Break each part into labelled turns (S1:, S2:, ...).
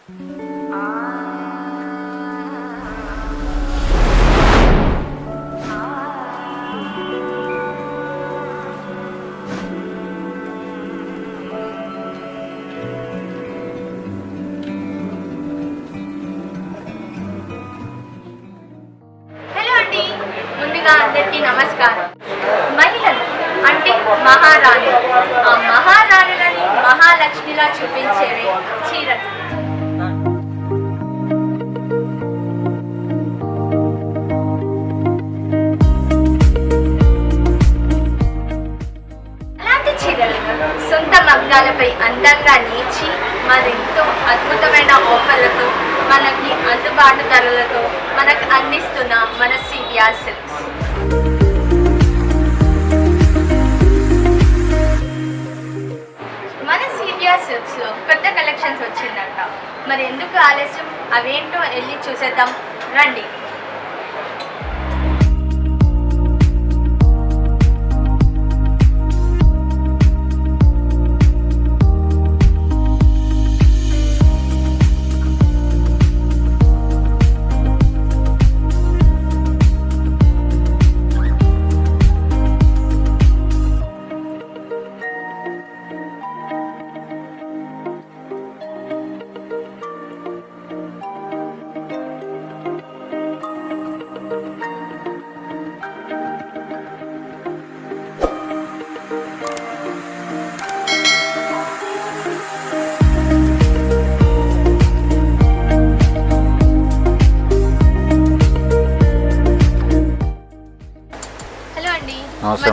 S1: అందరికీ నమస్కారం. మహిళలు అంటే మహారాణి, ఆ మహారాణులని మహాలక్ష్మిలా చూపించేవే చీరలు. అలాంటి చీరలను సొంత మగ్గాలపై అందంగా నేర్చి మరెంతో అద్భుతమైన ఆఫర్లతో మనకి అందుబాటు ధరలతో మనకు అందిస్తున్న మన సివిఆర్ సిల్క్స్. మన సివిఆర్ సిల్క్స్ లో కొత్త కలెక్షన్స్ వచ్చిందంట. మరి ఎందుకు ఆలస్యం, అవేంటో వెళ్ళి చూసేద్దాం రండి.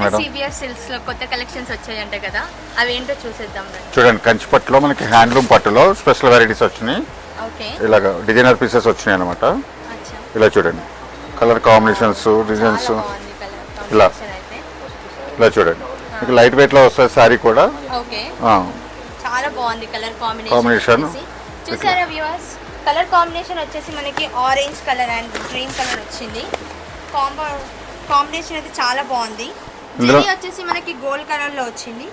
S1: మన సివిఆర్ సిల్క్స్ లో కొత్త కలెక్షన్స్ వచ్చాయంట కదా, అవేంటో చూసేద్దాం.
S2: చూడండి, కంచి పట్టులో మనకి హ్యాండ్లూమ్ పట్టులో స్పెషల్ వెరైటీస్ వచ్చినాయి. ఇలాగ డిజైనర్ పీసెస్ వచ్చినాయి అనమాట. ఇలా చూడండి, కలర్ కాంబినేషన్స్, డిజైన్స్ ఇలా ఇలా చూడండి. మీకు లైట్ వెయిట్ లో వస్తుంది సారీ కూడా.
S1: చాలా బాగుంది కలర్ కాంబినేషన్. చూసారా వ్యూవర్స్, కలర్ కాంబినేషన్ వచ్చేసి మనకి orange colour and green colour వచ్చింది. కాంబినేషన్ అయితే చాలా బాగుంది. జరీ వచ్చేసి మనకి గోల్డ్ కలర్ లో వచ్చింది.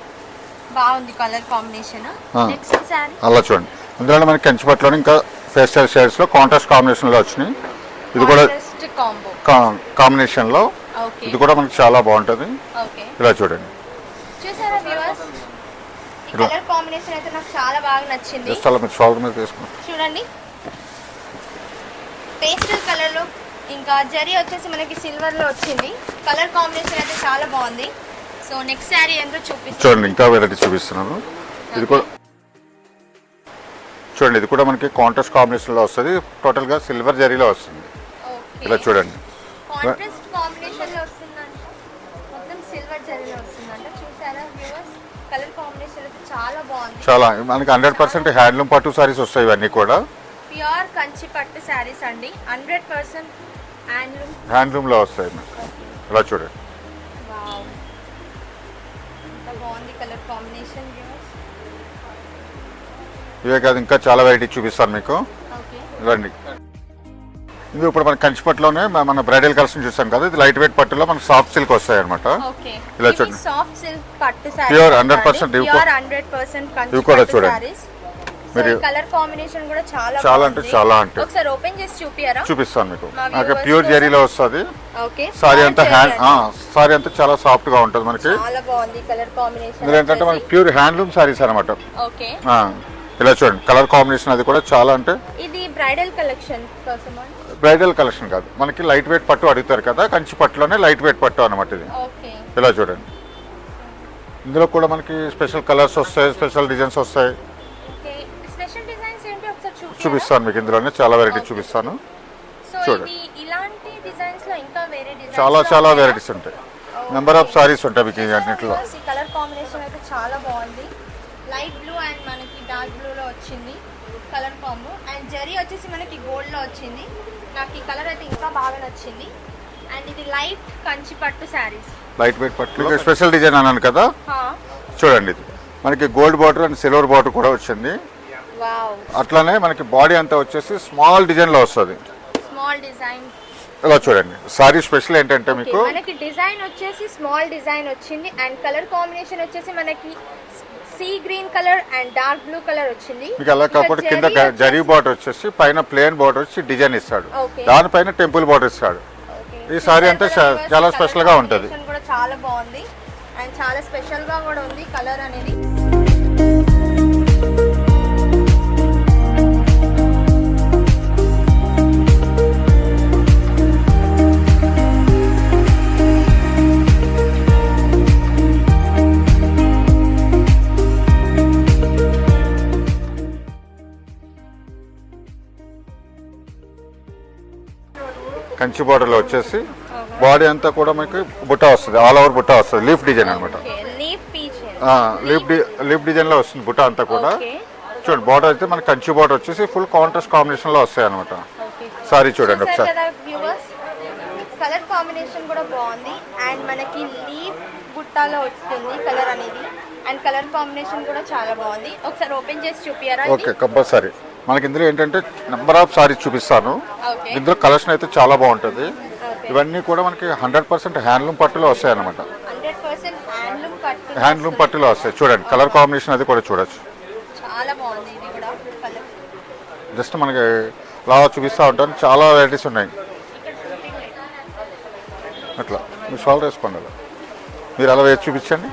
S1: బాగుంది కలర్ కాంబినేషన్. నెక్స్ట్ సారీ
S2: అలా చూడండి, ఇందులో మనకి కంచి పట్టులో ఇంకా ఫేస్టల్ షేడ్స్ లో కాంట్రాస్ట్ కాంబినేషన్ లో వచ్చినాయి. ఇది కూడా కాంబినేషన్ లో ఇది కూడా మనకి చాలా బాగుంటది. ఇలా చూడండి,
S1: చూసారా వ్యూవర్స్, కలర్ కాంబినేషన్ అయితే నాకు చాలా బాగా నచ్చింది. చూడండి, పేస్టల్ కలర్ లో ఇంకా జరీ వచ్చేసి మనకి సిల్వర్ లో వచ్చింది. కలర్ కాంబినేషన్ అయితే చాలా బాగుంది. సో నెక్స్ట్ శారీ ఏంటో చూపిస్తాను.
S2: చూడండి, ఇంకా వెరైటీ చూపిస్తున్నాను. ఇది కూడా చూడండి, ఇది కూడా మనకి కాంట్రాస్ట్ కాంబినేషన్ లో వస్తుంది. టోటల్ గా సిల్వర్ జరీలో వస్తుంది. ఇలా చూడండి,
S1: కాంట్రాస్ట్ కాంబినేషన్ లో వస్తుందంట, మొత్తం సిల్వర్ జరీలో వస్తుందంట. చూసారా వ్యూవర్స్, కలర్ కాంబినేషన్ అయితే చాలా బాగుంది.
S2: చాలా మనకి 100% హ్యాండ్లూమ్ పట్టు సారీస్ వస్తాయి. ఇవన్నీ కూడా
S1: ప్యూర్ కంచి పట్టు సారీస్ అండి. 100%
S2: హ్యాండ్లూమ్ లో వస్తాయి. ఇలా చూడండి,
S1: కలర్ కాంబినేషన్.
S2: ఇవే కాదు, ఇంకా చాలా వెరైటీ చూపిస్తాను మీకు. రండి, ఇది ఇప్పుడు మన కంచి పట్టులోనే మన బ్రైడల్ కలెక్షన్ చూస్తాం కదా. ఇది లైట్ వెయిట్ పట్టులో మనకి సాఫ్ట్ సిల్క్ వస్తాయి అనమాట. ఇలా చూడండి, ప్యూర్ 100%. ఇవి కూడా చూడండి,
S1: కలర్ కాంబినేషన్ కూడా
S2: చాలా అంటే చాలా అంటే
S1: ఒకసారి ఓపెన్ చేసి
S2: చూపిస్తాను మీకు. నాకు ప్యూర్ జరీలో వస్తుంది. సారీ అంతా సారీ అంతా చాలా సాఫ్ట్ గా ఉంటుంది మనకి.
S1: చాలా బాగుంది కలర్ కాంబినేషన్.
S2: ఇది ఏంటంటే మనకి ప్యూర్ హ్యాండ్లూమ్ సారీస్ అనమాట. ఇలా చూడండి, కలర్ కాంబినేషన్ అది కూడా చాలా అంటే.
S1: ఇది బ్రైడల్ కలెక్షన్ కోసమా?
S2: బ్రైడల్ కలెక్షన్ కాదు, మనకి లైట్ వెయిట్ పట్టు అడుగుతారు కదా, కంచి పట్టులోనే లైట్ వెయిట్ పట్టు అనమాట ఇది. ఇలా చూడండి, ఇందులో కూడా మనకి స్పెషల్ కలర్స్ వస్తాయి, స్పెషల్ డిజైన్స్ వస్తాయి. చూపిస్తాను మీకు, ఇందులోనే చాలా వెరైటీ చూపిస్తాను. చూడండి, చాలా చాలా వెరైటీస్ ఉంటాయి. నెంబర్ ఆఫ్ సారీస్ ఉంటాయి మీకు అన్నింటిలో.
S1: కలర్ కాంబినేషన్ అయితే చాలా బాగుంది. లైట్ బ్లూ అండ్ మనకి డార్క్ బ్లూ లో వచ్చింది కలర్ కాంబో. అండ్ జరీ వచ్చేసి మనకి గోల్డ్ లో వచ్చింది. నాకు ఈ కలర్ అయితే ఇంకా బాగా నచ్చింది. అండ్ ఇది లైట్ కంచి పట్టు సారీస్,
S2: లైట్ వెయిట్ పట్టు స్పెషల్ డిజైన్ అన్నాను కదా. చూడండి, ఇది మనకి gold border and silver border కూడా వచ్చింది. అట్లానే మనకి బాడీ అంతా వచ్చేసి స్మాల్ డిజైన్ లో వస్తుంది.
S1: స్మాల్ డిజైన్
S2: ఇలా చూడండి, సారీ స్పెషల్ ఏంటంటే మీకు
S1: మనకి డిజైన్ వచ్చేసి స్మాల్ డిజైన్ వచ్చింది. అండ్ కలర్ కాంబినేషన్ వచ్చేసి మనకి sea green colour and dark blue colour వచ్చింది.
S2: మీకు అలా కాకుండా కింద జరీ బార్డర్ వచ్చేసి పైన ప్లేన్ బార్డర్ వచ్చి డిజైన్ ఇస్తాడు, దానిపైన టెంపుల్ బార్డర్ ఇస్తాడు. ఈ సారీ అంతా చాలా స్పెషల్ గా ఉంటది.
S1: కూడా చాలా బాగుంది అండ్ చాలా స్పెషల్ గా కూడా ఉంది కలర్ అనేది.
S2: కంచి బార్డర్ లో వచ్చేసి బాడీ అంతా కూడా మనకి బుట్ట వస్తుంది, ఆల్ ఓవర్ బుట్ట వస్తుంది, లీఫ్ డిజైన్ అనమాట. లీఫ్ డిజైన్ లో వస్తుంది బుట్ట అంతా కూడా. చూడండి బార్డర్ అయితే మనకి కంచి బార్డర్ వచ్చేసి ఫుల్ కాంట్రాస్ట్ కాంబినేషన్ లో వస్తాయి అనమాట. సారీ చూడండి ఒకసారి.
S1: కలర్ కాంబినేషన్ కూడా బాగుంది అండ్ మనకి లీఫ్ బుట్టాలో వస్తుంది కలర్ అనేది అండ్ కలర్ కాంబినేషన్ కూడా చాలా బాగుంది. ఒకసారి ఓపెన్ చేసి చూపియారా?
S2: Okay, compulsory. మనకి ఇందులో ఏంటంటే నెంబర్ ఆఫ్ సారీస్ చూపిస్తాను. ఇందులో కలెక్షన్ అయితే చాలా బాగుంటుంది. ఇవన్నీ కూడా మనకి 100% హ్యాండ్లూమ్ పట్టులో వస్తాయి అనమాట. హ్యాండ్లూమ్ పట్టులో వస్తాయి. చూడండి కలర్ కాంబినేషన్ అది కూడా చూడొచ్చు.
S1: చాలా బాగుంది ఇది కూడా కలర్.
S2: జస్ట్ మనకి లాగా చూపిస్తూ ఉంటాను, చాలా వెరైటీస్ ఉన్నాయి. అట్లా మీరు షాల్ వేసుకోండి, అలా మీరు అలా వేసి చూపించండి.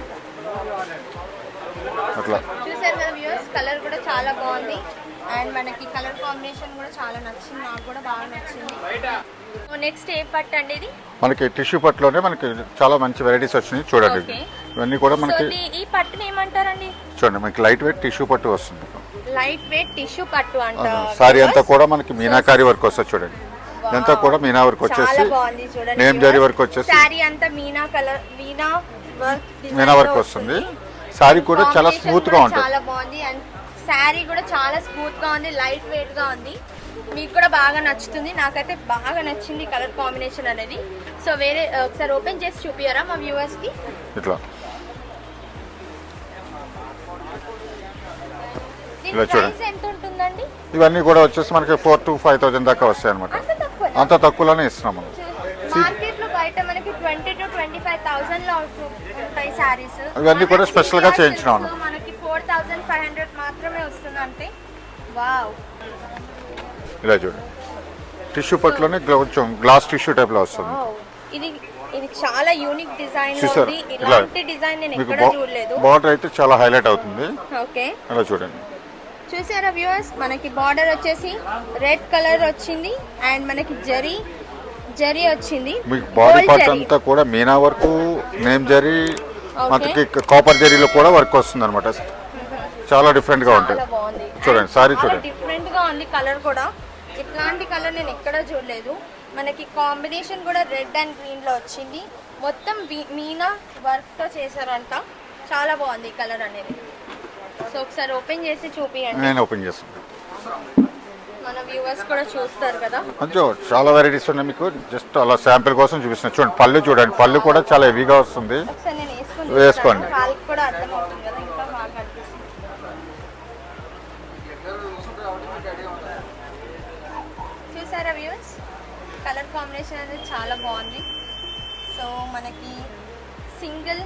S2: అట్లా
S1: చూసారు కదా వ్యూవర్స్, కలర్ కూడా చాలా బాగుంది అండ్ మనకి కలర్ కాంబినేషన్ కూడా చాలా నచ్చింది, నాకు కూడా బాగా నచ్చింది. నెక్స్ట్ ఏ పట్టు అండి ఇది?
S2: మనకి టిష్యూ పట్టులోనే మనకి చాలా మంచి వెరైటీస్ వచ్చినాయి. చూడండి ఇవన్నీ కూడా మనకి
S1: ఈ పట్టుని ఏమంటారండి?
S2: చూడండి మనకి లైట్ వెయిట్ టిష్యూ పట్టు వస్తుంది.
S1: లైట్ వెయిట్ టిష్యూ పట్టు అంటారు.
S2: సారీ అంతా కూడా మనకి మీనాకారి వర్క్ వస్తుంది. చూడండి ఇదంతా కూడా మీనా వర్క్ వచ్చేసి నేమ్ జరీ వర్క్ వచ్చేసి
S1: సారీ అంతా మీనా కలర్
S2: మీనా వర్క్ వస్తుంది. సారీ కూడా చాలా స్మూత్ గా ఉంటుంది.
S1: చాలా బాగుంది అండ్ సారీ కూడా చాలా స్మూత్ గా ఉంది, లైట్ వెయిట్ గా ఉంది. మీకు కూడా బాగా నచ్చుతుంది, నాకైతే బాగా నచ్చింది కలర్ కాంబినేషన్ అనేది. సో వేరే ఒకసారి ఓపెన్ చేసి చూపియారా మా వ్యూవర్స్ కి?
S2: ఇట్లా ఇలా చూడండి.
S1: ఎంత ఉంటుందండి?
S2: ఇవన్నీ కూడా వచ్చేసి మనకి 4,000 to 5,000 దాకా వస్తాయి అనమాట. అంత తక్కువలోనే ఇస్తున్నాం మనం.
S1: మార్కెట్ లో బయట మనకి 20,000 to 25,000 లో ఉంటాయి సారీస్.
S2: ఇవన్నీ కూడా స్పెషల్ గా చేయించినాం.
S1: మనకి 4,500 మాత్రమే వస్తుంది అంటే వావ్.
S2: ఇలా చూడండి టిష్యూ పట్టులోనే కొంచెం గ్లాస్ టిష్యూ టైప్ లో వస్తుంది.
S1: ఇది ఇది చాలా యూనిక్ డిజైన్ ఉంది. ఇలాంటి డిజైన్ నేను ఎక్కడ చూడలేదు.
S2: బార్డర్ అయితే చాలా హైలైట్ అవుతుంది.
S1: ఓకే,
S2: అలా చూడండి.
S1: చూసారా వ్యూవర్స్, మనకి బార్డర్ వచ్చేసి రెడ్ కలర్ వచ్చింది అండ్ మనకి జరీ వచ్చింది.
S2: మీకు బాడీ పార్ట్ అంతా కూడా మీనా వర్క్, నేమ్ జరీ, మనకి కాపర్ జరీలో కూడా వర్క్ వస్తుంది అనమాట. చాలా డిఫరెంట్ గా ఉంటుంది. చూడండి సారీ చూడండి,
S1: డిఫరెంట్ గా ఉంది కలర్ కూడా. ఇట్లాంటి కలర్ నేను ఎక్కడ చూడలేదు. మనకి కాంబినేషన్ కూడా రెడ్ అండ్ గ్రీన్ లో వచ్చింది. మొత్తం మీనా వర్క్ తో చేశారంట. చాలా బాగుంది కలర్ అనేది. సో ఒకసారి ఓపెన్ చేసి చూపియండి.
S2: నేను ఓపెన్ చేస్తాను,
S1: మన వ్యూవర్స్ కూడా చూస్తారు కదా.
S2: చాలా వెరైటీస్ ఉన్నాయి. మీకు జస్ట్ అలా శాంపిల్ కోసం చూపిస్తున్నా. చూడండి పళ్ళు చూడండి, పళ్ళు కూడా చాలా హెవీగా వస్తుంది.
S1: ఒకసారి నేను
S2: వేసుకోండి,
S1: వాళ్ళకి కూడా అర్థమవుతుంది కదా, ఇంకా బాగా అనిపిస్తుంది. చూసారా వ్యూవర్స్, కలర్ కాంబినేషన్ అనేది చాలా బాగుంది. సో మనకి సింగిల్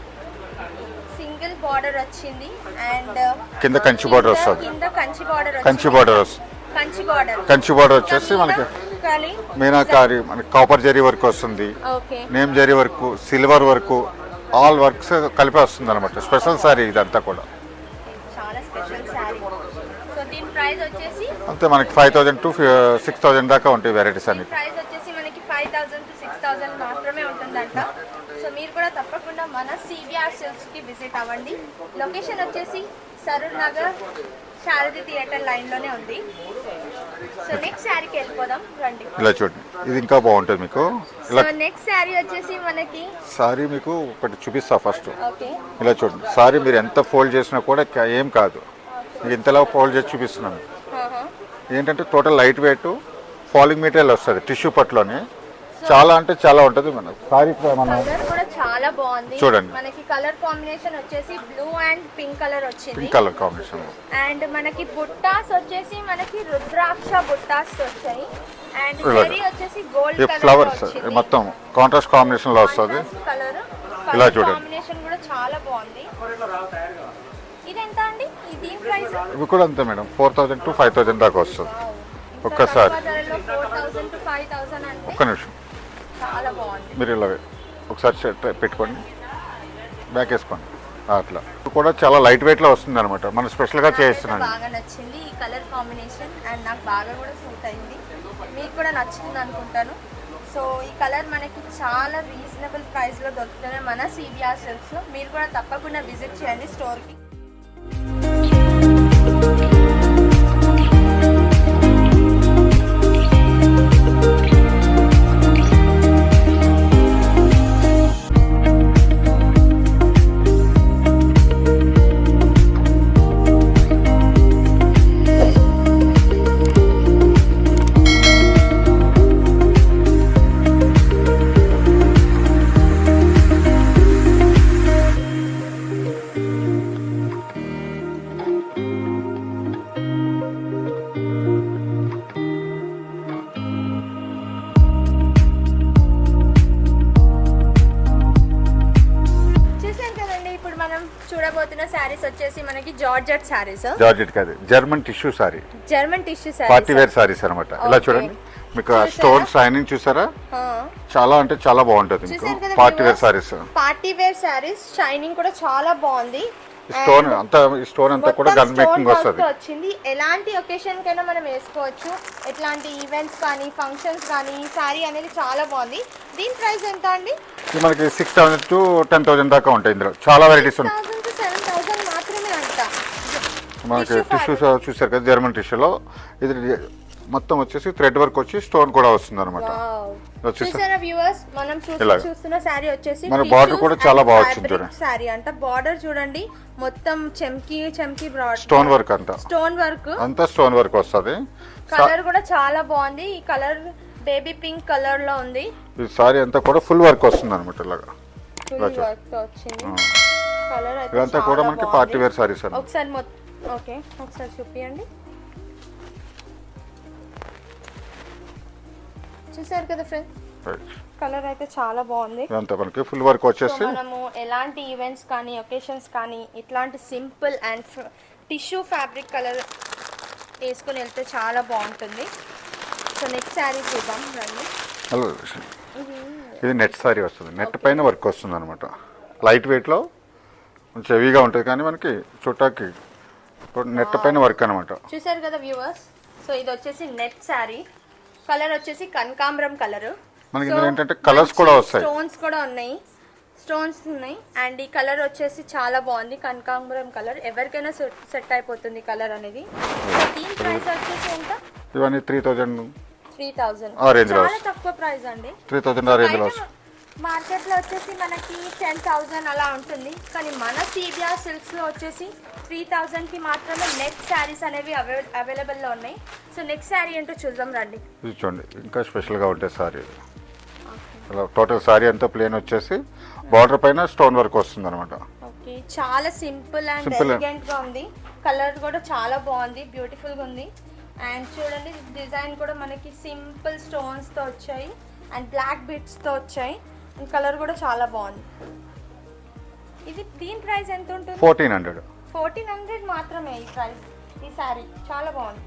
S1: బార్డర్ వచ్చింది అండ్
S2: కింద కంచి బార్డర్ వస్తుంది.
S1: కింద కంచి బార్డర్
S2: వస్తుంది. కంచి బార్డర్ వచ్చేసి మనకి మీనాకారి, మనకి కాపర్ జరీ వర్క్ వస్తుంది, name zari work, silver work, all works కలిపి వస్తుంది అనమాట. స్పెషల్ సారీ ఇదంతా కూడా.
S1: చాలా స్పెషల్ సారీ. సో దీని ప్రైస్ వచ్చేసి
S2: అంతే మనకి 5,000 to 6,000 దాకా ఉంటాయి వెరైటీస్ అన్ని.
S1: ప్రైస్ వచ్చేసి మనకి 5,000 to 6,000 మాత్రమే ఉంటుందంట. సో మీరు కూడా తప్పకుండా మన సివిఆర్ సిల్క్స్ కి విజిట్ అవ్వండి. లొకేషన్ వచ్చేసి సరూర్ నగర్ శారది థియేటర్ లైన్ లోనే ఉంది. సో నెక్స్ట్ శారీకి వెళ్ళిపోదాం రండి.
S2: ఇలా చూడండి, ఇది ఇంకా బాగుంటుంది మీకు.
S1: సో నెక్స్ట్ శారీ వచ్చేసి మనకి
S2: సారీ మీకు ఒకటి చూపిస్తా ఫస్ట్.
S1: ఓకే,
S2: ఇలా చూడండి సారీ మీరు ఎంత ఫోల్డ్ చేసినా కూడా ఏం కాదు. మీకు ఇంతలా ఫోల్డ్ చేసి చూపిస్తున్నాను. ఏంటంటే total light weight falling material వస్తుంది టిష్యూ పట్టులోనే. చాలా అంటే చాలా ఉంటుంది. మన సారీ
S1: కలర్ కూడా చాలా బాగుంది.
S2: చూడండి
S1: మనకి కలర్ కాంబినేషన్ వచ్చేసి బ్లూ అండ్ పింక్ కలర్ వచ్చింది.
S2: పింక్ కలర్ కాంబినేషన్
S1: అండ్ మనకి బుట్టాస్ వచ్చేసి మనకి రుద్రాక్ష బుట్టాస్ వచ్చాయి అండ్ జరీ వచ్చేసి గోల్డ్ కలర్
S2: ఫ్లవర్స్ మొత్తం కాంట్రాస్ట్ కాంబినేషన్ లో వస్తుంది.
S1: కలర్
S2: ఇలా చూడండి,
S1: కాంబినేషన్ కూడా చాలా బాగుంది. ఇది ఎంత అండి దీని ప్రైస్?
S2: ఇవి కూడా అంతే మేడం, 4000 to 5000 దాకా వస్తుంది ఒక్కసారి.
S1: 4000 to 5000 అంటే
S2: ఒక్క నిమిషం
S1: చాలా బాగుంది.
S2: మీరు ఇలా ఒకసారి పెట్టుకోండి, బ్యాక్ వేసుకోండి అట్లా. ఇది కూడా చాలా లైట్ వెయిట్ లో వస్తుంది అనమాట, మనం స్పెషల్ గా చేస్తున్నాను.
S1: బాగా నచ్చింది ఈ కలర్ కాంబినేషన్ అండ్ నాకు బాగా కూడా సూట్ అయింది, మీకు కూడా నచ్చింది అనుకుంటాను. సో ఈ కలర్ మనకి చాలా రీజనబుల్ ప్రైస్లో దొరుకుతుంది మన సిబిఆర్ సిల్క్స్లో. మీరు కూడా తప్పకుండా విజిట్ చేయండి స్టోర్కి. చూడబోతున్న సారీస్ వచ్చేసి మనకి జార్జెట్ సారీస్.
S2: జార్జెట్ కాదు, German tissue sari,
S1: German tissue sari,
S2: party wear saris అన్నమాట. ఇలా చూడండి, మీకు స్టోన్ షైనింగ్ చూసారా, చాలా అంటే చాలా బాగుంటది. మీకు party wear saris,
S1: party wear saris shining కూడా చాలా బాగుంది.
S2: స్టోన్ అంతా కూడా గన్ మేకింగ్
S1: వచ్చింది. ఎలాంటి ఒకేషన్ కైనా మనం వేసుకోవచ్చు, ఎట్లాంటి ఈవెంట్స్ కానీ ఫంక్షన్స్ కానీ ఈ సారీ అనేది చాలా బాగుంది. దీని ప్రైస్ ఎంత అండి?
S2: మనకి 6000 to 10000 దాకా ఉంటాయి. ఇందులో చాలా వెరైటీస్ ఉంటాయి.
S1: 6000 to 7000 మాత్రమే అంట.
S2: మనకి టిష్యూ చూసారు కదా, జర్మన్ టిష్యూలో ఇది మొత్తం వచ్చేసి థ్రెడ్ వర్క్ వచ్చి స్టోన్ కూడా వస్తుంది అనమాట.
S1: చూసారా వ్యూవర్స్, మనం చూస్తున్న సారీ వచ్చేసి
S2: మన బార్డర్ కూడా చాలా బాగా వచ్చింది.
S1: సారీ అంట బార్డర్ చూడండి, మొత్తం చెమ్కి బ్రాడ్
S2: స్టోన్ వర్క్ అంతా స్టోన్ వర్క్ వస్తుంది.
S1: కలర్ కూడా చాలా బాగుంది. ఈ కలర్ బేబీ పింక్ కలర్ లో ఉంది.
S2: ఈ సారీ అంతా కూడా ఫుల్ వర్క్ వస్తుంది అనమాట. ఇలాగా
S1: ఫుల్ వర్క్ తో వచ్చింది. కలర్ అయితే
S2: ఇదంతా కూడా మనకి పార్టీ వేర్ సారీస్ అన్నమాట.
S1: ఒకసారి చూపియండి. చూసారు కదా ఫ్రెండ్స్, కలర్ అయితే చాలా బాగుంది.
S2: ఇదంతా మనకి ఫుల్ వర్క్ వచ్చేసి
S1: మనము ఎలాంటి ఈవెంట్స్ కానీ ఒకేషన్స్ కానీ ఇట్లాంటి simple and tissue fabric colour వేసుకొని వెళ్తే చాలా బాగుంటుంది. సో నెక్స్ట్ శారీ చూద్దాం రండి.
S2: ఇది నెట్ సారీ వస్తుంది, నెట్ పైన వర్క్ వస్తుంది అనమాట. లైట్ వెయిట్ లో కొంచెం హెవీగా ఉంటుంది, కానీ మనకి చుట్టాకి నెట్ పైన వర్క్ అనమాట.
S1: చూసారు కదా వ్యూవర్స్, సో ఇది వచ్చేసి నెట్ శారీ. కలర్ వచ్చేసి కనకాంబరం కలర్.
S2: మనకి ఇందులో ఏంటంటే కలర్స్ కూడా వస్తాయి,
S1: స్టోన్స్ ఉన్నాయి అండ్ ఈ కలర్ వచ్చేసి చాలా బాగుంది. కనకాంబరం కలర్ ఎవరికైనా సెట్ అయిపోతుంది కలర్ అనేది. దీని ప్రైస్ వచ్చేసి ఎంత?
S2: ఇవన్నీ 3000
S1: చాలా తక్కువ ప్రైస్ అండి.
S2: 3000 ఆ రేంజ్ లో.
S1: మార్కెట్ లో వచ్చేసి మనకి 10,000 అలా ఉంటుంది, కానీ మన సిబిఆర్ సిల్క్స్ లో వచ్చేసి 3000 కి మాత్రమే నెక్స్ట్ శారీస్ అనేవి అవైలబుల్ లో ఉన్నాయి. సో నెక్స్ట్ శారీ ఏంటో చూద్దాం రండి.
S2: ఇది చూడండి, ఇంకా స్పెషల్ గా ఉంటాయి సారీ. టోటల్ సారీ అంతా ప్లేన్ వచ్చేసి బార్డర్ పైన స్టోన్ వర్క్ వస్తుంది అనమాట.
S1: ఓకే, చాలా సింపుల్ అండ్ ఎలిగెంట్ గా ఉంది. కలర్ కూడా చాలా బాగుంది, బ్యూటిఫుల్ గా ఉంది. అండ్ చూడండి డిజైన్ కూడా మనకి సింపుల్ స్టోన్స్ తో వచ్చాయి అండ్ బ్లాక్ బిట్స్ తో వచ్చాయి. కలర్ కూడా చాలా బాగుంది. ఇది దీని ప్రైస్ ఎంత ఉంటుంది? 1400 మాత్రమే ఈ ప్రైస్. ఈ సారీ చాలా బాగుంది.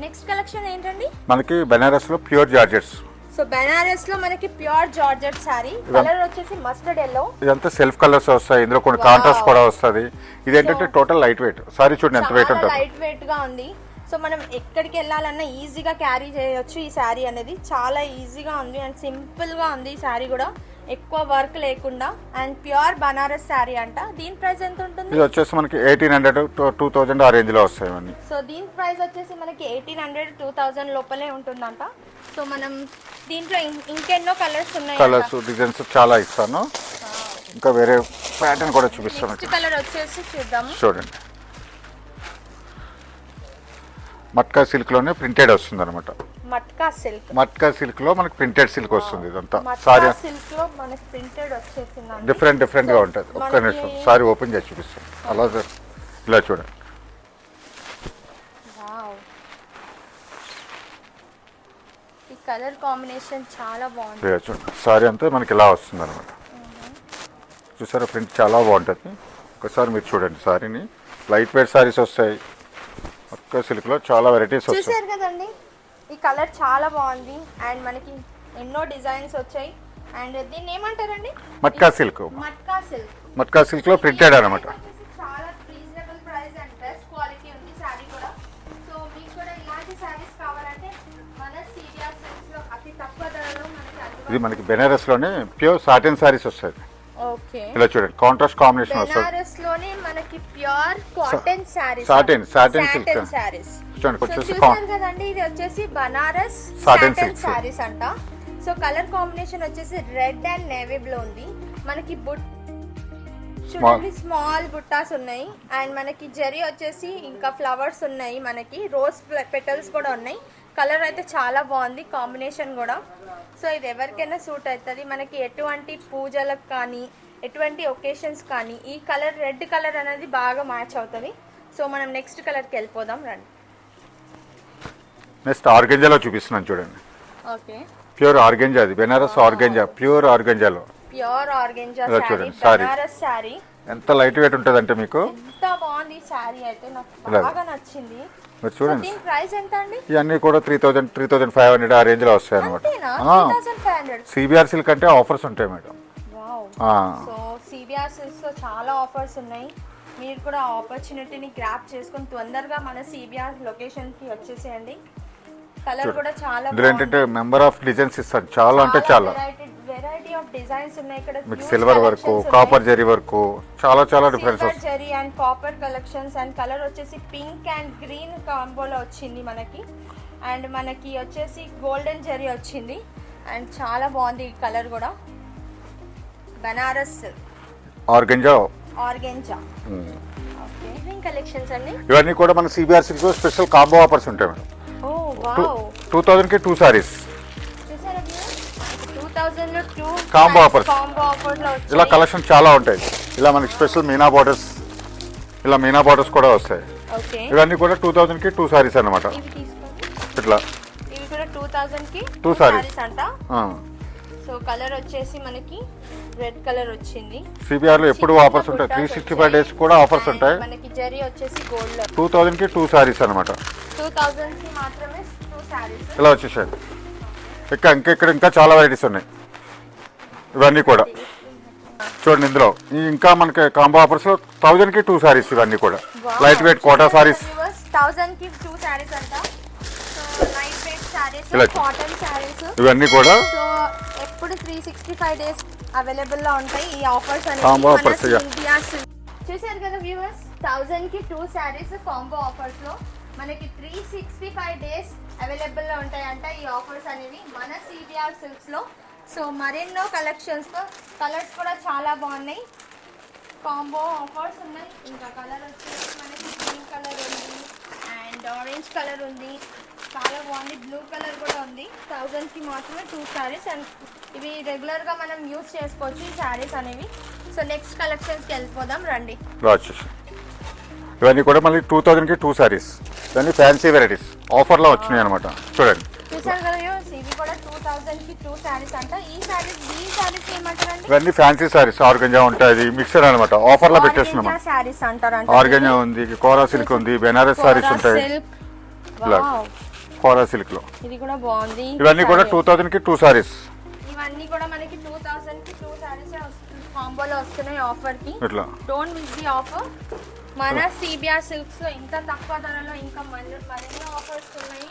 S1: నెక్స్ట్ కలెక్షన్ ఏంటండి?
S2: మనకి బెనారస్ లో ప్యూర్ జార్జెట్స్.
S1: సో బెనారస్ లో మనకి ప్యూర్ జార్జెట్ సారీ. కలర్ వచ్చేసి మస్టర్డ్ ఎల్లో.
S2: ఇదంతా సెల్ఫ్ కలర్స్ వస్తాయి, ఇందులో కొన్ని కాంట్రాస్ట్ కూడా వస్తుంది. ఇది ఏంటంటే టోటల్ లైట్ వెయిట్. సారీ చూడండి ఎంత వెయిట్ ఉంటుంది.
S1: లైట్ వెయిట్ గా ఉంది. సో మనం ఎక్కడికి వెళ్ళాలన్నా ఈజీగా క్యారీ చేయొచ్చు. ఈ శారీ అనేది చాలా ఈజీగా ఉంది అండ్ సింపుల్ గా ఉంది. ఈ శారీ కూడా ఎక్కువ వర్క్ లేకుండా అండ్ ప్యూర్ బనారస్ శారీ అంట. దీని ప్రైస్ ఎంత ఉంటుంది?
S2: ఇది వచ్చేసి మనకి 1800 to 2000 ఆ రేంజ్ లో వస్తాయి ఇవన్నీ.
S1: సో దీని ప్రైస్ వచ్చేసి మనకి 1800 2000 లోపలే ఉంటుందంట. సో మనం దీంట్లో ఇంకెన్నో కలర్స్ ఉన్నాయి.
S2: కలర్స్ డిజైన్స్ చాలా ఇస్తాను, ఇంకా వేరే ప్యాటర్న్ కూడా చూపిస్తాను.
S1: నెక్స్ట్ కలర్ వచ్చేసి చూద్దాం.
S2: చూడండి, మట్కా సిల్క్ లోనే ప్రింటెడ్ వస్తుంది అనమాట. మట్కా సిల్క్ లో మనకి ప్రింటెడ్ సిల్క్ వస్తుంది. ఇదంతా సారీ
S1: సిల్క్ లో మనకి ప్రింటెడ్ వచ్చేసింది.
S2: డిఫరెంట్ గా ఉంటుంది. ఒక్క నిమిషం సారీ ఓపెన్ చేసి చూపిస్తాను. అలా ఇలా చూడండి.
S1: ఈ కలర్ కాంబినేషన్ చాలా బాగుంది.
S2: చూడండి, సారీ అంతా మనకి ఇలా వస్తుంది అనమాట. చూసారా, ప్రింట్ చాలా బాగుంటుంది. ఒకసారి మీరు చూడండి సారీని. లైట్ వెయిట్ సారీస్ వస్తాయి. మట్కా సిల్క్ లో చాలా వెరైటీస్ వస్తాయి.
S1: చూసారు కదండి, ఈ కలర్ చాలా బాగుంది అండ్ మనకి ఎన్నో డిజైన్స్ వచ్చాయి. అండ్ దీన్ని ఏమంటారండి?
S2: Matka silk.
S1: Matka silk.
S2: Matka silk లో ప్రింటెడ్ అన్నమాట.
S1: చాలా reasonable price and best quality ఉంది సారీ కూడా. సో మీకు కూడా ఇలాంటి సారీస్ కావాలంటే మన సివిఆర్ సిల్క్స్ లో అతి తక్కువ ధరలో మనకి
S2: ఇది మనకి బెనారస్ లోనే ప్యూర్ సాటిన్ సారీస్ వస్తాయి.
S1: ఓకే,
S2: ఇలా చూడండి కాంట్రాస్ట్ కాంబినేషన్ వస్తుంది.
S1: బెనారస్ లోనే మనకి pure cotton saris,
S2: satin silk
S1: saris
S2: చూడండి. వచ్చేసి
S1: చూసారు కదండి, ఇది వచ్చేసి Banaras
S2: satin
S1: satin
S2: silk.
S1: Saris అంట. సో కలర్ కాంబినేషన్ వచ్చేసి రెడ్ అండ్ నేవీ బ్లూ ఉంది. మనకి చూడండి స్మాల్ బుట్టాస్ ఉన్నాయి అండ్ మనకి జరీ వచ్చేసి ఇంకా ఫ్లవర్స్ ఉన్నాయి, మనకి రోజ్ పెటల్స్ కూడా ఉన్నాయి. కలర్ అయితే చాలా బాగుంది, కాంబినేషన్ కూడా. సో ఇది ఎవరికైనా సూట్ అవుతుంది. మనకి ఎటువంటి పూజలకు కానీ ఎటువంటి ఒకేషన్స్ కానీ ఈ కలర్ రెడ్ కలర్ అనేది బాగా మ్యాచ్ అవుతుంది. సో మనం నెక్స్ట్ కలర్కి వెళ్ళిపోదాం రండి.
S2: నెక్స్ట్ ఆర్గంజాలో చూపిస్తున్నాను చూడండి.
S1: ఓకే,
S2: ప్యూర్ ఆర్గంజా, అది బెనారస్ ఆర్గంజా, ప్యూర్ ఆర్గంజాలో.
S1: ప్యూర్ ఆర్గంజా
S2: ఇలా
S1: సారీ,
S2: చూడండి, సారీ.
S1: బనారస్ సారీ.
S2: ఎంత లైట్ వెయిట్ ఉంటుంది అంటే మీకు
S1: ఎంత బాగుంది సారీ, అయితే నాకు
S2: ఇలా.
S1: బాగా నచ్చింది.
S2: మీరు చూడండి.
S1: దీని ప్రైస్ ఎంత అండి?
S2: ఇవన్నీ కూడా 3000, 3500 ఆ రేంజ్ లో వస్తాయి అనమాట.
S1: అంతేనా? 3500.
S2: సిబిఆర్ సిల్క్ అంటే ఆఫర్స్ ఉంటాయి madam.
S1: Wow. So CBR silks లో చాలా ఆఫర్స్ ఉన్నాయి. మీరు కూడా ఆపర్చునిటీని గ్రాప్ చేసుకొని తొందరగా మన సిబిఆర్ లొకేషన్ కి వచ్చేసేయండి. కలర్ కూడా చాలా
S2: ఇందులో ఏంటంటే మెంబర్ ఆఫ్ డిజైన్స్ ఇస్తారు, చాలా అంటే చాలా.
S1: వెరైటీ ఆఫ్ డిజైన్స్ ఉన్నాయి ఇక్కడ.
S2: మీకు silver work, copper zari work, చాలా difference
S1: silver zari and copper collections. And colour వచ్చేసి పింక్ అండ్ గ్రీన్ కాంబోలో వచ్చింది మనకి. అండ్ మనకి వచ్చేసి గోల్డెన్ జరీ వచ్చింది అండ్ చాలా బాగుంది ఈ కలర్ కూడా. Banaras
S2: organza.
S1: Okay, green collections అండి.
S2: ఇవన్నీ కూడా మన సిబిఆర్ సిల్క్ లో స్పెషల్ కాంబో ఆఫర్స్ ఉంటాయి మేడం.
S1: ఓ వావ్.
S2: 2000 కి 2 సారీస్.
S1: చూసారా మీరు? 2000 లో 2
S2: కాంబో ఆఫర్స్.
S1: కాంబో ఆఫర్ లో వచ్చాయి.
S2: ఇలా కలెక్షన్ చాలా ఉంటాయి. ఇలా మనకి స్పెషల్ మీనా బార్డర్స్ కూడా వస్తాయి.
S1: ఓకే,
S2: ఇవన్నీ కూడా 2000 కి 2 సారీస్ అన్నమాట.
S1: ఇవి తీసుకోండి.
S2: ఇట్లా
S1: ఇవి కూడా 2000 కి
S2: 2 సారీస్
S1: అంట. సో కలర్ వచ్చేసి మనకి రెడ్ కలర్ వచ్చింది.
S2: సిబిఆర్ లో ఎప్పుడు ఆఫర్స్ ఉంటాయి. 365 డేస్ కూడా ఆఫర్స్ ఉంటాయి.
S1: మనకి జరీ వచ్చేసి గోల్డ్ లో
S2: 2000 కి 2 సారీస్ అన్నమాట.
S1: 2000 కి మాత్రమే 2 సారీస్.
S2: ఇలా వచ్చేసాయి. ఇంకా చాలా వెరైటీస్ ఉన్నాయి. ఇవన్నీ కూడా చూడండి. ఇందులో ఇంకా మనకి కాంబో ఆఫర్స్ లో 1000 కి 2 సారీస్. ఇవన్నీ కూడా లైట్ వెయిట్ కోటా సారీస్.
S1: 1000 కి 2 సారీస్ అంట. సో లైట్ వెయిట్ సారీస్,
S2: ఇలా
S1: కాటన్ సారీస్.
S2: ఇవన్నీ కూడా
S1: సో ఎప్పుడు 365 డేస్ అవైలబుల్ లో ఉంటాయి ఈ ఆఫర్స్
S2: కాంబో ఆఫర్స్.
S1: చూసారు కదా వ్యూవర్స్, 1000 కి 2 సారీస్ కాంబో ఆఫర్స్ లో మనకి 365 డేస్ అవైలబుల్ లో ఉంటాయంట ఈ ఆఫర్స్ అనేవి మన సిబిఆర్ సిల్క్స్ లో. సో మరెన్నో కలెక్షన్స్ తో కలర్స్ కూడా చాలా బాగున్నాయి, కాంబో ఆఫర్స్ ఉన్నాయి. ఇంకా కలర్ వచ్చేసి మనకి గ్రీన్ కలర్ ఉంది అండ్ ఆరెంజ్ కలర్ ఉంది, చాలా బాగుంది. బ్లూ కలర్ కూడా ఉంది. 1000 కి మాత్రమే 2 సారీస్ అండ్ ఇవి రెగ్యులర్ గా మనం యూజ్ చేసుకోవచ్చు ఈ సారీస్ అనేవి. సో నెక్స్ట్ కలెక్షన్స్ కి వెళ్ళిపోదాం రండి.
S2: ఇవన్నీ కూడా మళ్ళీ 2000 కి 2 సారీస్. ఇవన్నీ ఫ్యాన్సీ వెరైటీస్ ఆఫర్ లో వచ్చినాయి అనమాట. చూడండి,
S1: చూసారు కదా ఇవి కూడా 2000 కి 2 సారీస్ అంట. ఈ సారీస్ ఏమంటారండి?
S2: ఇవన్నీ ఫ్యాన్సీ సారీస్. ఆర్గంజా ఉంటుంది, మిక్సర్ అనమాట. ఆఫర్ లో పెట్టేస్తున్నాం.
S1: సారీస్ అంటారంట.
S2: ఆర్గంజా ఉంది, కోరా సిల్క్ ఉంది, బెనారస్ సారీస్ ఉంటాయి. కోరా సిల్క్ లో
S1: ఇది కూడా బాగుంది.
S2: ఇవన్నీ కూడా 2000 కి 2 సారీస్.
S1: ఇవన్నీ కూడా మనకి 2000 కి 2 సారీస్ కాంబోలో వస్తున్నాయి ఆఫర్ కి.
S2: ఇట్లా
S1: డోంట్ మిస్ ది ఆఫర్. మన సిబిఆర్ సిల్క్స్ లో ఇంత తక్కువ ధరలో ఇంకా మరెన్నో ఆఫర్స్ ఉన్నాయి.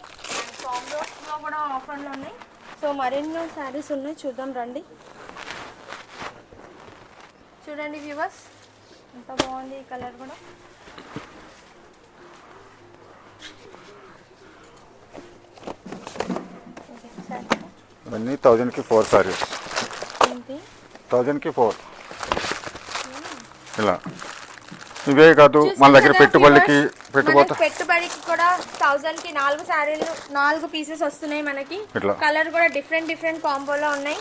S1: కాంబోస్ లో కూడా ఆఫర్లు ఉన్నాయి. సో మరెన్నో సారీస్ ఉన్నాయి, చూద్దాం రండి. చూడండి వ్యూవర్స్, ఎంత బాగుంది ఈ కలర్ కూడా.
S2: ఇవన్నీ 1000 కి 4 సారీస్. 1000 కి 4 ఇలా. ఇవే కాదు మన దగ్గర పెట్టుబడికి
S1: కూడా 1000 కి 4 సారీలు 4 పీసెస్ వస్తున్నాయి మనకి. కలర్ కూడా డిఫరెంట్ కాంబోలో ఉన్నాయి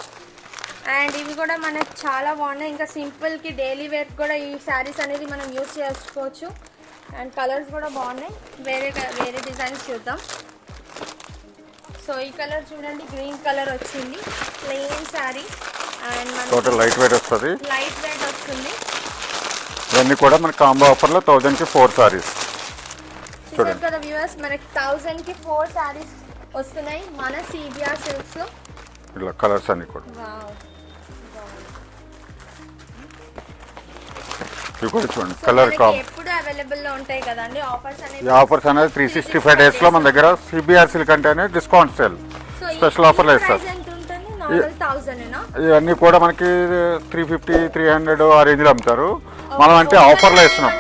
S1: అండ్ ఇవి కూడా మనకు చాలా బాగున్నాయి. ఇంకా సింపుల్ కి డైలీ వేర్ కూడా ఈ సారీస్ అనేది మనం యూజ్ చేసుకోవచ్చు అండ్ కలర్స్ కూడా బాగున్నాయి. వేరే డిజైన్స్ చూద్దాం. సో ఈ కలర్ చూడండి, గ్రీన్ కలర్ వచ్చింది, plain sorry and
S2: total light weight వస్తుంది. ఇవన్నీ కూడా మన కాంబో ఆఫర్లో 1000కి 4 సారీస్.
S1: చూడండి కదా వ్యూవర్స్, మనకి 1000కి 4 సారీస్ వస్తున్నాయి మన CBR సిల్క్స్ లో.
S2: ఇలా కలర్స్ అన్ని కూడా ఇవి కూడా చూడండి కలర్ కాంబో
S1: ఎప్పుడు అవైలబుల్ లో ఉంటాయి కదండి ఆఫర్స్ అనేది.
S2: ఈ ఆఫర్స్ అనేది 365 డేస్ లో మన దగ్గర CBR సిల్క్ అంటేనే డిస్కౌంట్ సేల్ స్పెషల్ ఆఫర్లు ఇస్తారు. ఇవన్నీ కూడా మనకి 350 300 ఆ రేంజ్ లో అమ్ముతారు. మనం అంటే ఆఫర్లో ఇస్తున్నాం.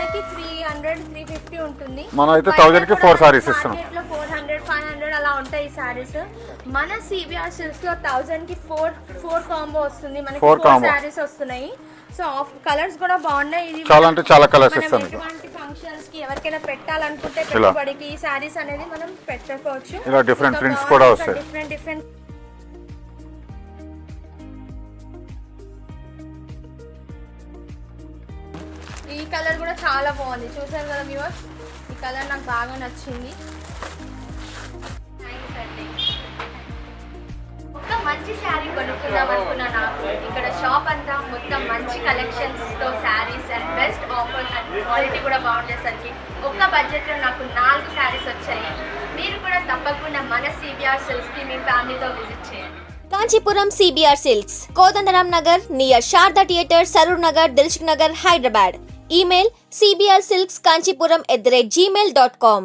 S2: మనం అయితే 1000కి 4 సారీస్ ఇస్తున్నాం.
S1: 400 500 అలా ఉంటాయి సారీస్. మన CBR సిల్క్స్ లో 1000కి 4 కాంబో వస్తుంది. మనకి 4 సారీస్ వస్తున్నాయి. సో కలర్స్ కూడా బాగున్నాయి. ఇది
S2: చాలా అంటే చాలా కలర్స్ ఇస్తాను.
S1: ఇటువంటి ఫంక్షన్స్ కి ఎవరికైనా పెట్టాలనుకుంటే పెట్టుబడికి ఈ సారీస్ అనేది మనం పెట్టుకోవచ్చు.
S2: ఇలా డిఫరెంట్ ప్రింట్స్ కూడా వస్తాయి.
S1: డిఫరెంట్ ఈ కలర్ కూడా చాలా బాగుంది. చూసారు కదా వ్యూవర్స్, ఈ కలర్ నాకు బాగా నచ్చింది. ఒక మంచి శారీ కొనుక్కుందాం అనుకున్నా. నాకు ఇక్కడ షాప్ అంతా మొత్తం మంచి కలెక్షన్స్ తో saris and best offers and quality కూడా బాగుండేసరికి ఒక్క బడ్జెట్ లో నాకు 4 శారీస్ వచ్చాయి. మీరు కూడా తప్పకుండా మన CBR సిల్క్స్ కి మీ ఫ్యామిలీతో విజిట్ చేయండి.
S3: Kanchipuram CBR silks, Kodandaram Nagar near Sharada theatre, Saroor Nagar, Dilsukh Nagar, Hyderabad. Email cbrsilkskanchipuram@gmail.com.